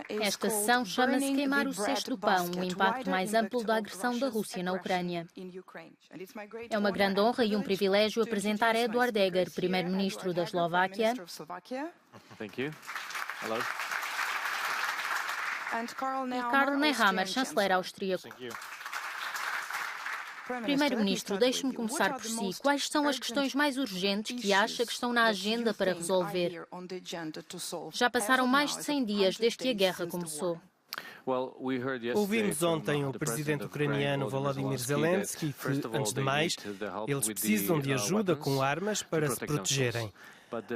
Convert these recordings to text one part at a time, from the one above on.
Esta sessão chama-se Queimar o cesto do pão, o impacto mais amplo da agressão da Rússia na Ucrânia. É uma grande honra e um privilégio apresentar Eduard Heger, primeiro-ministro da Eslováquia, e Karl Nehammer, chanceler austríaco. Primeiro-ministro, deixe-me começar por si. Quais são as questões mais urgentes que acha que estão na agenda para resolver? Já passaram mais de 100 dias desde que a guerra começou. Ouvimos ontem o presidente ucraniano Volodymyr Zelensky que, antes de mais, eles precisam de ajuda com armas para se protegerem.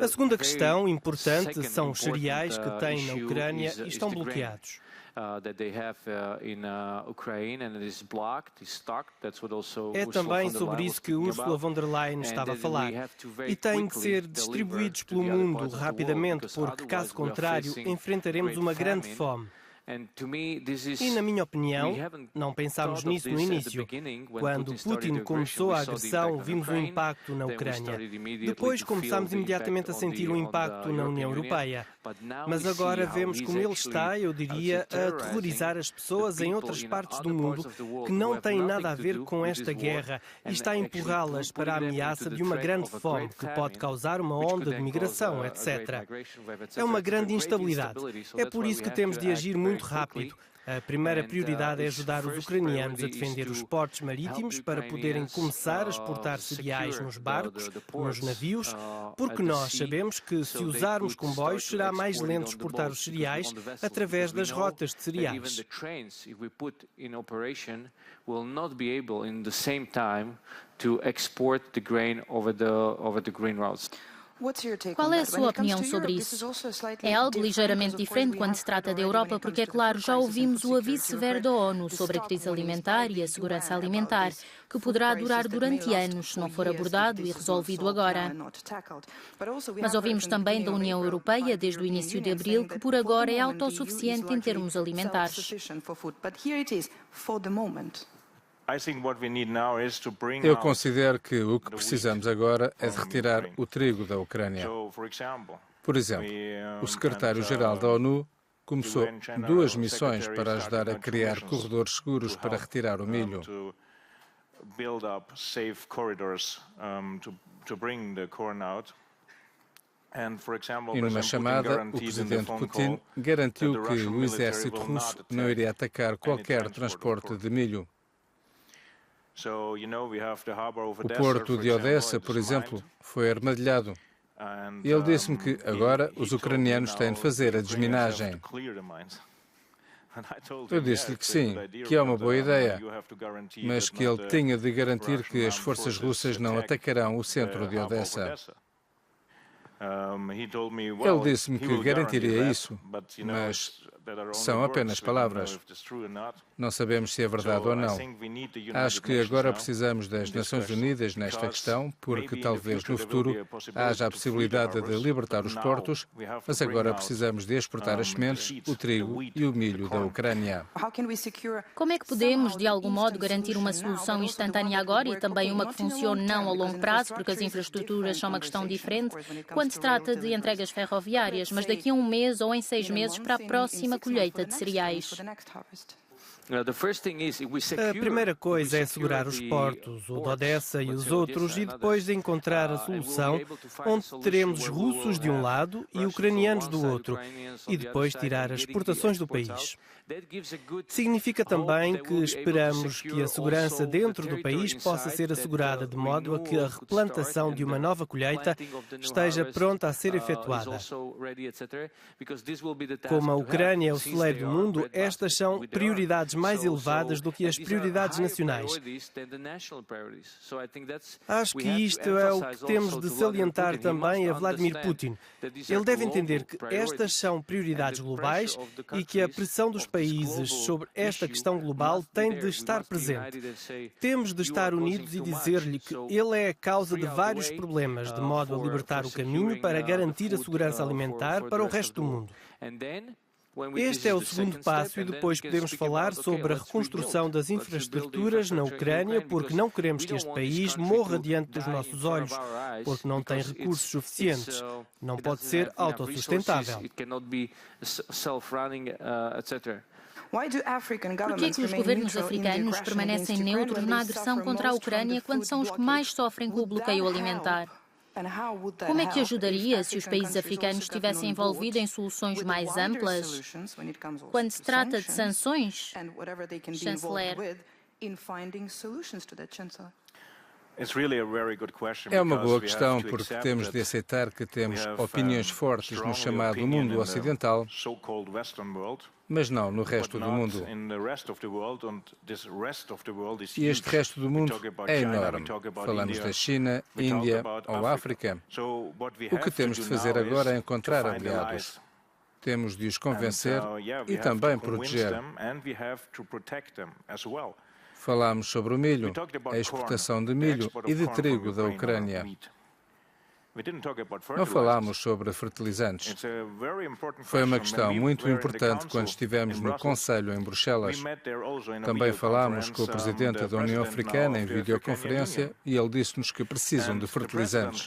A segunda questão importante são os cereais que têm na Ucrânia e estão bloqueados. É também sobre isso que Ursula von der Leyen estava a falar. E têm de ser distribuídos pelo mundo rapidamente, porque, caso contrário, enfrentaremos uma grande fome. E, na minha opinião, não pensámos nisso no início. Quando Putin começou a agressão, vimos um impacto na Ucrânia. Depois começámos imediatamente a sentir um impacto na União Europeia. Mas agora vemos como ele está, eu diria, a aterrorizar as pessoas em outras partes do mundo que não têm nada a ver com esta guerra e está a empurrá-las para a ameaça de uma grande fome que pode causar uma onda de migração, etc. É uma grande instabilidade. É por isso que temos de agir muito rápido. A primeira prioridade é ajudar os ucranianos a defender os portos marítimos para poderem começar a exportar cereais nos barcos, nos navios, porque nós sabemos que se usarmos comboios será mais lento exportar os cereais através das rotas de cereais. Qual é a sua opinião sobre isso? É algo ligeiramente diferente quando se trata da Europa, porque, é claro, já ouvimos o aviso severo da ONU sobre a crise alimentar e a segurança alimentar, que poderá durar durante anos se não for abordado e resolvido agora. Mas ouvimos também da União Europeia, desde o início de abril, que por agora é autossuficiente em termos alimentares. Eu considero que o que precisamos agora é de retirar o trigo da Ucrânia. Por exemplo, o secretário-geral da ONU começou 2 missões para ajudar a criar corredores seguros para retirar o milho. E numa chamada, o presidente Putin garantiu que o exército russo não iria atacar qualquer transporte de milho. O porto de Odessa, por exemplo, foi armadilhado. E ele disse-me que agora os ucranianos têm de fazer a desminagem. Eu disse-lhe que sim, que é uma boa ideia, mas que ele tinha de garantir que as forças russas não atacarão o centro de Odessa. Ele disse-me que garantiria isso, mas são apenas palavras. Não sabemos se é verdade ou não. Acho que agora precisamos das Nações Unidas nesta questão, porque talvez no futuro haja a possibilidade de libertar os portos, mas agora precisamos de exportar as sementes, o trigo e o milho da Ucrânia. Como é que podemos, de algum modo, garantir uma solução instantânea agora e também uma que funcione não a longo prazo, porque as infraestruturas são uma questão diferente, quando se trata de entregas ferroviárias, mas daqui a 1 mês ou em 6 meses para a próxima colheita de cereais? A primeira coisa é assegurar os portos, o de Odessa e os outros, e depois de encontrar a solução onde teremos os russos de um lado e ucranianos do outro, e depois tirar as exportações do país. Significa também que esperamos que a segurança dentro do país possa ser assegurada de modo a que a replantação de uma nova colheita esteja pronta a ser efetuada. Como a Ucrânia é o celeiro do mundo, estas são prioridades mais elevadas do que as prioridades nacionais. Acho que isto é o que temos de salientar também a Vladimir Putin. Ele deve entender que estas são prioridades globais e que a pressão dos países sobre esta questão global tem de estar presente. Temos de estar unidos e dizer-lhe que ele é a causa de vários problemas, de modo a libertar o caminho para garantir a segurança alimentar para o resto do mundo. Este é o segundo passo e depois podemos falar sobre a reconstrução das infraestruturas na Ucrânia, porque não queremos que este país morra diante dos nossos olhos, porque não tem recursos suficientes. Não pode ser autossustentável. Por que é que os governos africanos permanecem neutros na agressão contra a Ucrânia quando são os que mais sofrem com o bloqueio alimentar? Como é que ajudaria se os países africanos estivessem envolvidos em soluções mais amplas? Quando se trata de sanções, chanceler? É uma boa questão, porque temos de aceitar que temos opiniões fortes no chamado mundo ocidental, mas não no resto do mundo. E este resto do mundo é enorme. Falamos da China, Índia ou África. O que temos de fazer agora é encontrar aliados. Temos de os convencer e também proteger. Falámos sobre o milho, a exportação de milho e de trigo da Ucrânia. Não falámos sobre fertilizantes. Foi uma questão muito importante quando estivemos no Conselho em Bruxelas. Também falámos com o Presidente da União Africana em videoconferência e ele disse-nos que precisam de fertilizantes.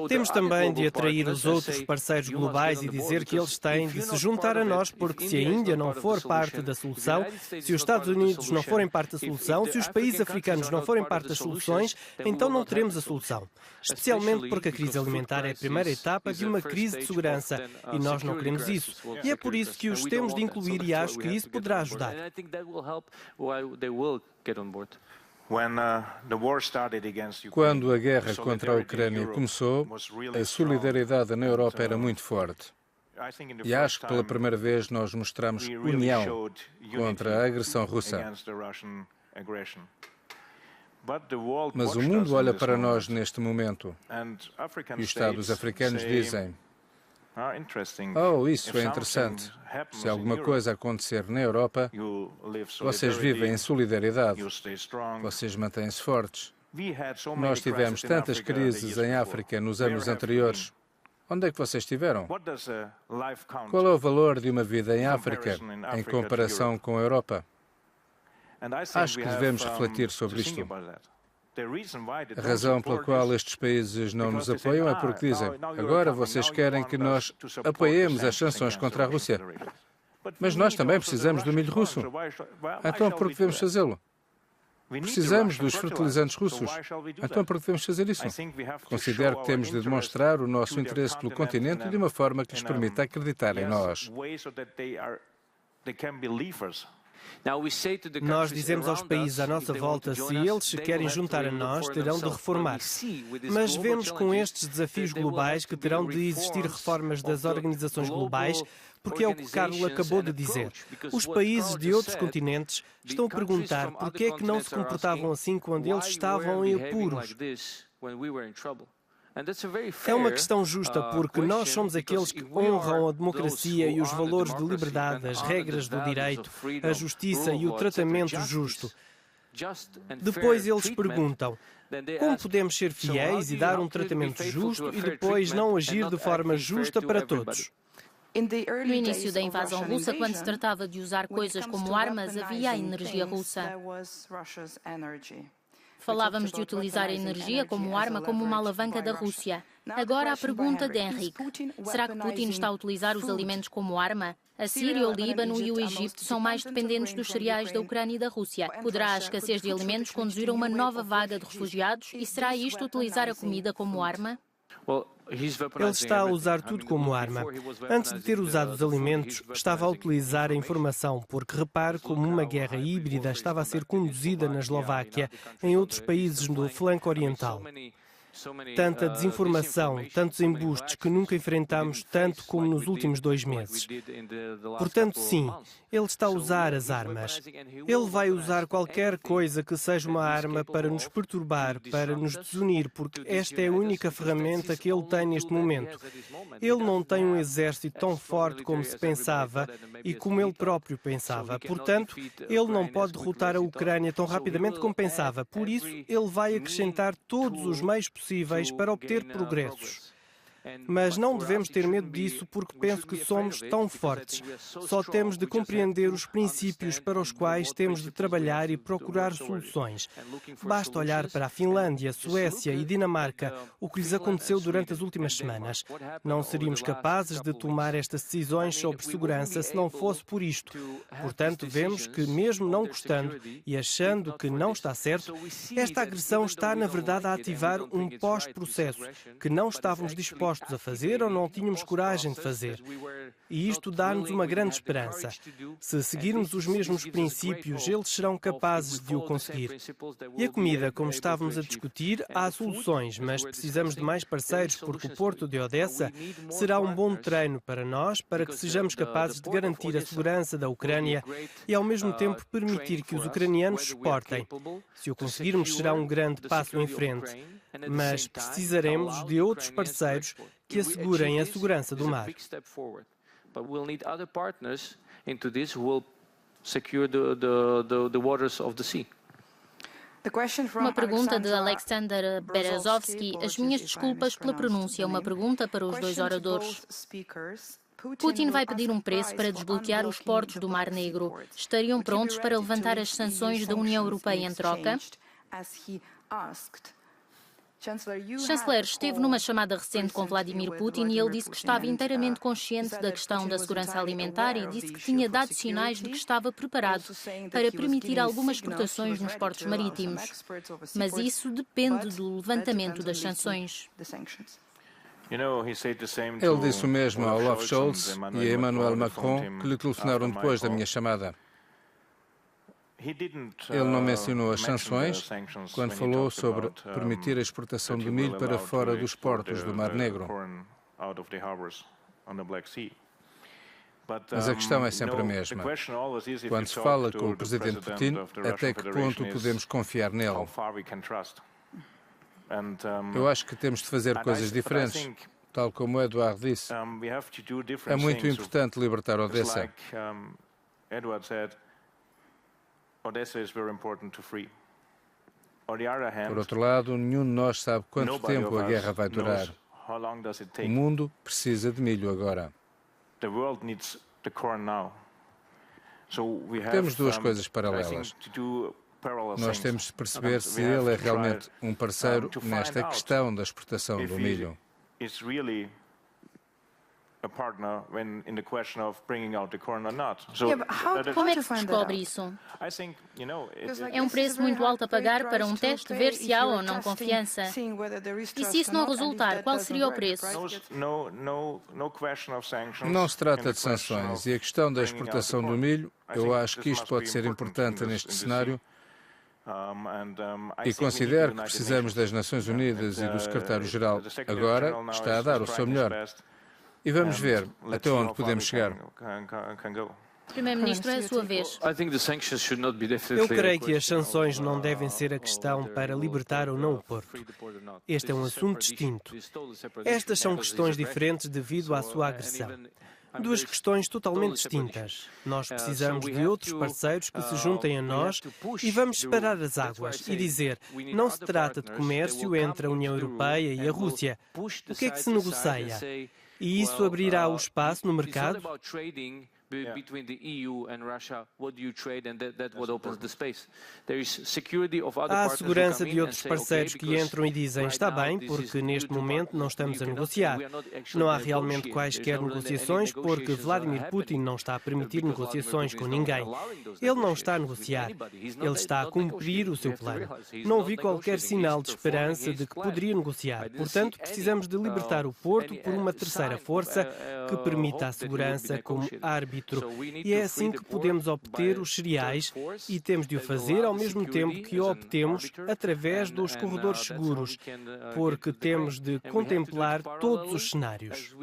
Temos também de atrair os outros parceiros globais e dizer que eles têm de se juntar a nós, porque se a Índia não for parte da solução, se os Estados Unidos não forem parte da solução, se os países africanos não forem parte das soluções, então não teremos a solução. Especialmente porque a crise alimentar é a primeira etapa de uma crise de segurança e nós não queremos isso. E é por isso que os temos de incluir e acho que isso poderá ajudar. Quando a guerra contra a Ucrânia começou, a solidariedade na Europa era muito forte. E acho que pela primeira vez nós mostramos união contra a agressão russa. Mas o mundo olha para nós neste momento e os Estados africanos dizem: "Oh, isso é interessante. Se alguma coisa acontecer na Europa, vocês vivem em solidariedade, vocês mantêm-se fortes. Nós tivemos tantas crises em África nos anos anteriores. Onde é que vocês estiveram? Qual é o valor de uma vida em África em comparação com a Europa?" Acho que devemos refletir sobre isto. A razão pela qual estes países não nos apoiam é porque dizem: agora vocês querem que nós apoiemos as sanções contra a Rússia. Mas nós também precisamos do milho russo. Então por que devemos fazê-lo? Precisamos dos fertilizantes russos. Então por que devemos fazer isso? Considero que temos de demonstrar o nosso interesse pelo continente de uma forma que lhes permita acreditar em nós. Nós dizemos aos países à nossa volta, se eles se querem juntar a nós, terão de reformar. Mas vemos com estes desafios globais que terão de existir reformas das organizações globais, porque é o que Carlos acabou de dizer. Os países de outros continentes estão a perguntar por que é que não se comportavam assim quando eles estavam em apuros. É uma questão justa, porque nós somos aqueles que honram a democracia e os valores de liberdade, as regras do direito, a justiça e o tratamento justo. Depois eles perguntam: como podemos ser fiéis e dar um tratamento justo e depois não agir de forma justa para todos? No início da invasão russa, quando se tratava de usar coisas como armas, havia a energia russa. Falávamos de utilizar a energia como arma, como uma alavanca da Rússia. Agora a pergunta de Henrique: será que Putin está a utilizar os alimentos como arma? A Síria, o Líbano e o Egito são mais dependentes dos cereais da Ucrânia e da Rússia. Poderá a escassez de alimentos conduzir a uma nova vaga de refugiados? E será isto utilizar a comida como arma? Ele está a usar tudo como arma. Antes de ter usado os alimentos, estava a utilizar a informação, porque repare como uma guerra híbrida estava a ser conduzida na Eslováquia, em outros países do flanco oriental. Tanta desinformação, tantos embustes que nunca enfrentamos tanto como nos últimos 2 meses. Portanto, sim, ele está a usar as armas. Ele vai usar qualquer coisa que seja uma arma para nos perturbar, para nos desunir, porque esta é a única ferramenta que ele tem neste momento. Ele não tem um exército tão forte como se pensava e como ele próprio pensava. Portanto, ele não pode derrotar a Ucrânia tão rapidamente como pensava. Por isso, ele vai acrescentar todos os meios possíveis para obter progressos. Mas não devemos ter medo disso porque penso que somos tão fortes. Só temos de compreender os princípios para os quais temos de trabalhar e procurar soluções. Basta olhar para a Finlândia, Suécia e Dinamarca, o que lhes aconteceu durante as últimas semanas. Não seríamos capazes de tomar estas decisões sobre segurança se não fosse por isto. Portanto, vemos que, mesmo não gostando e achando que não está certo, esta agressão está, na verdade, a ativar um pós-processo que não estávamos dispostos a fazer ou não tínhamos coragem de fazer. E isto dá-nos uma grande esperança. Se seguirmos os mesmos princípios, eles serão capazes de o conseguir. E a comida, como estávamos a discutir, há soluções, mas precisamos de mais parceiros porque o porto de Odessa será um bom treino para nós, para que sejamos capazes de garantir a segurança da Ucrânia e, ao mesmo tempo, permitir que os ucranianos exportem. Se o conseguirmos, será um grande passo em frente. Mas precisaremos de outros parceiros que assegurem a segurança do mar. Uma pergunta de Alexander Berezovsky. As minhas desculpas pela pronúncia. Uma pergunta para os dois oradores. Putin vai pedir um preço para desbloquear os portos do Mar Negro. Estariam prontos para levantar as sanções da União Europeia em troca? O chanceler esteve numa chamada recente com Vladimir Putin e ele disse que estava inteiramente consciente da questão da segurança alimentar e disse que tinha dado sinais de que estava preparado para permitir algumas exportações nos portos marítimos. Mas isso depende do levantamento das sanções. Ele disse o mesmo a Olaf Scholz e a Emmanuel Macron, que lhe telefonaram depois da minha chamada. Ele não mencionou as sanções quando falou sobre permitir a exportação de milho para fora dos portos do Mar Negro. Mas a questão é sempre a mesma. Quando se fala com o presidente Putin, até que ponto podemos confiar nele? Eu acho que temos de fazer coisas diferentes. Tal como o Eduardo disse, é muito importante libertar Odessa. Por outro lado, nenhum de nós sabe quanto tempo a guerra vai durar. O mundo precisa de milho agora. Temos duas coisas paralelas. Nós temos de perceber se ele é realmente um parceiro nesta questão da exportação do milho. Como é que se descobre isso? É um preço muito alto a pagar para um teste, ver se há ou não confiança. E se isso não resultar, qual seria o preço? Não se trata de sanções. E a questão da exportação do milho, eu acho que isto pode ser importante neste cenário. E considero que precisamos das Nações Unidas e do secretário-geral agora está a dar o seu melhor. E vamos ver até onde podemos chegar. Primeiro-Ministro, é a sua vez. Eu creio que as sanções não devem ser a questão para libertar ou não o porto. Este é um assunto distinto. Estas são questões diferentes devido à sua agressão. Duas questões totalmente distintas. Nós precisamos de outros parceiros que se juntem a nós e vamos separar as águas e dizer, não se trata de comércio entre a União Europeia e a Rússia. O que é que se negocia? E isso abrirá o espaço no mercado? Há a segurança de outros parceiros que entram e dizem, está bem, porque neste momento não estamos a negociar. Não há realmente quaisquer negociações porque Vladimir Putin não está a permitir negociações com ninguém. Ele não está a negociar. Ele está a cumprir o seu plano. Não vi qualquer sinal de esperança de que poderia negociar. Portanto, precisamos de libertar o porto por uma terceira força que permita a segurança como árbitro. E é assim que podemos obter os cereais e temos de o fazer ao mesmo tempo que o obtemos através dos corredores seguros, porque temos de contemplar todos os cenários.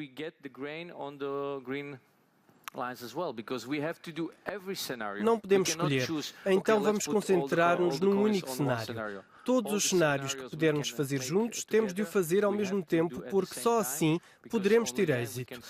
Não podemos escolher, então vamos concentrar-nos num único cenário. Todos os cenários que pudermos fazer juntos, temos de o fazer ao mesmo tempo, porque só assim poderemos ter êxito.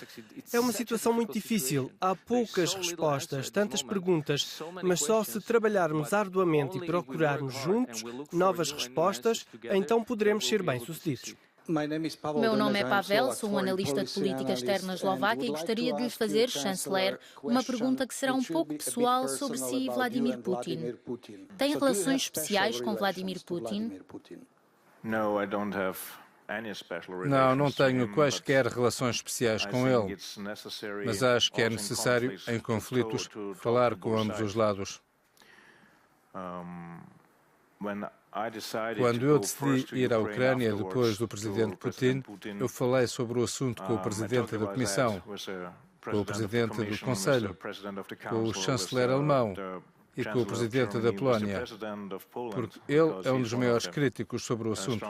É uma situação muito difícil, há poucas respostas, tantas perguntas, mas só se trabalharmos arduamente e procurarmos juntos novas respostas, então poderemos ser bem-sucedidos. Meu nome é Pavel, sou um analista de política externa na Eslováquia e gostaria de lhe fazer, chanceler, uma pergunta que será um pouco pessoal sobre si e Vladimir Putin. Tem relações especiais com Vladimir Putin? Não tenho quaisquer relações especiais com ele, mas acho que é necessário, em conflitos, falar com ambos os lados. Quando eu decidi ir à Ucrânia depois do presidente Putin, eu falei sobre o assunto com o presidente da Comissão, com o presidente do Conselho, com o chanceler alemão e com o presidente da Polónia, porque ele é um dos maiores críticos sobre o assunto.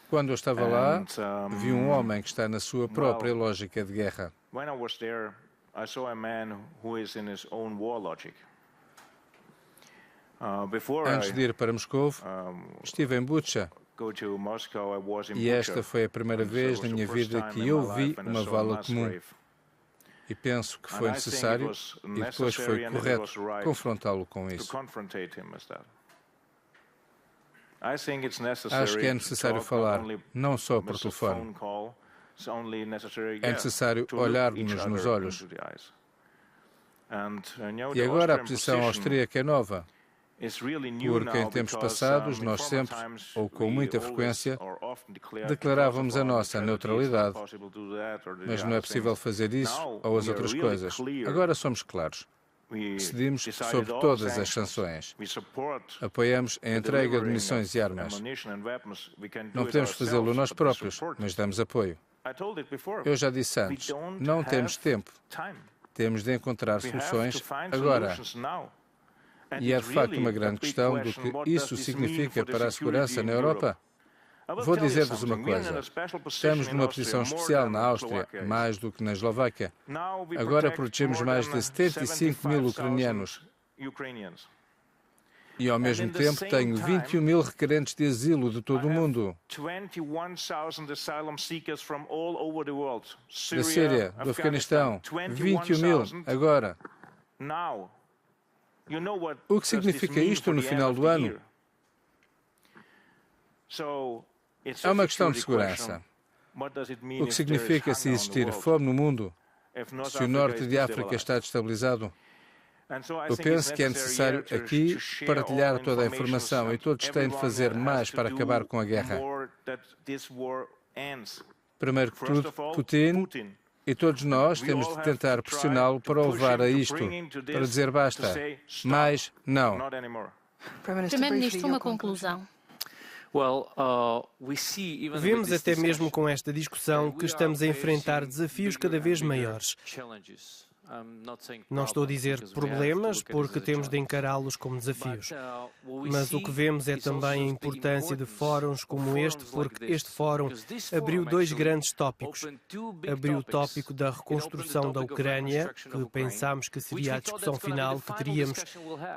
Quando eu estava lá, vi um homem que está na sua própria lógica de guerra. Antes de ir para Moscou, estive em Bucha, e esta foi a primeira vez na minha vida que eu vi uma vala comum. E penso que foi necessário e depois foi correto confrontá-lo com isso. Acho que é necessário falar, não só por telefone. É necessário olhar-nos nos olhos. E agora a posição austríaca é nova, porque em tempos passados nós sempre, ou com muita frequência, declarávamos a nossa neutralidade, mas não é possível fazer isso ou as outras coisas. Agora somos claros. Decidimos sobre todas as sanções. Apoiamos a entrega de munições e armas. Não podemos fazê-lo nós próprios, mas damos apoio. Eu já disse antes, não temos tempo. Temos de encontrar soluções agora. E é de facto uma grande questão do que isso significa para a segurança na Europa. Vou dizer-vos uma coisa. Estamos numa posição especial na Áustria, mais do que na Eslováquia. Agora protegemos mais de 75 mil ucranianos. E ao mesmo tempo tenho 21 mil requerentes de asilo de todo o mundo. Da Síria, do Afeganistão, 21 mil agora. O que significa isto no final do ano? É uma questão de segurança. O que significa se existir fome no mundo, se o norte de África está destabilizado? Eu penso que é necessário aqui partilhar toda a informação e todos têm de fazer mais para acabar com a guerra. Primeiro que tudo, Putin, e todos nós temos de tentar pressioná-lo para o levar a isto, para dizer basta, mais não. Primeiro-Ministro, uma conclusão. Vemos até mesmo com esta discussão que estamos a enfrentar desafios cada vez maiores. Não estou a dizer problemas, porque temos de encará-los como desafios. Mas o que vemos é também a importância de fóruns como este, porque este fórum abriu dois grandes tópicos. Abriu o tópico da reconstrução da Ucrânia, que pensámos que seria a discussão final, que teríamos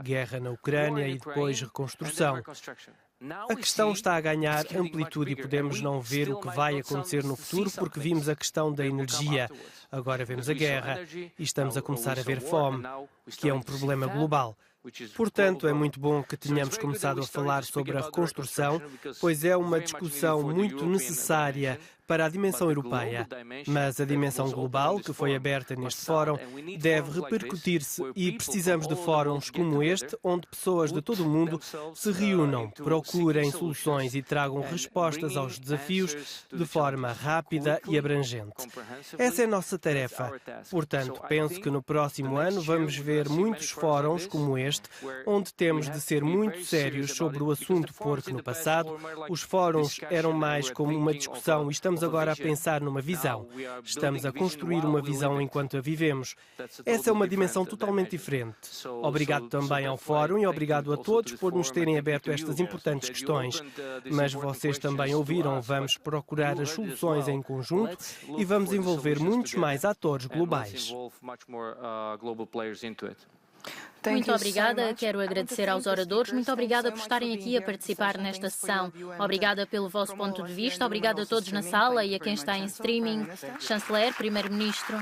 guerra na Ucrânia e depois reconstrução. A questão está a ganhar amplitude e podemos não ver o que vai acontecer no futuro porque vimos a questão da energia. Agora vemos a guerra e estamos a começar a ver fome, que é um problema global. Portanto, é muito bom que tenhamos começado a falar sobre a reconstrução, pois é uma discussão muito necessária para a dimensão europeia. Mas a dimensão global, que foi aberta neste fórum, deve repercutir-se e precisamos de fóruns como este, onde pessoas de todo o mundo se reúnam, procurem soluções e tragam respostas aos desafios de forma rápida e abrangente. Essa é a nossa tarefa. Portanto, penso que no próximo ano vamos ver muitos fóruns como este, onde temos de ser muito sérios sobre o assunto, porque no passado os fóruns eram mais como uma discussão e estamos agora a pensar numa visão. Estamos a construir uma visão enquanto a vivemos. Essa é uma dimensão totalmente diferente. Obrigado também ao Fórum e obrigado a todos por nos terem aberto estas importantes questões. Mas vocês também ouviram, vamos procurar as soluções em conjunto e vamos envolver muitos mais atores globais. Muito obrigada. Quero agradecer aos oradores. Muito obrigada por estarem aqui a participar nesta sessão. Obrigada pelo vosso ponto de vista. Obrigada a todos na sala e a quem está em streaming. Chanceler, Primeiro-Ministro.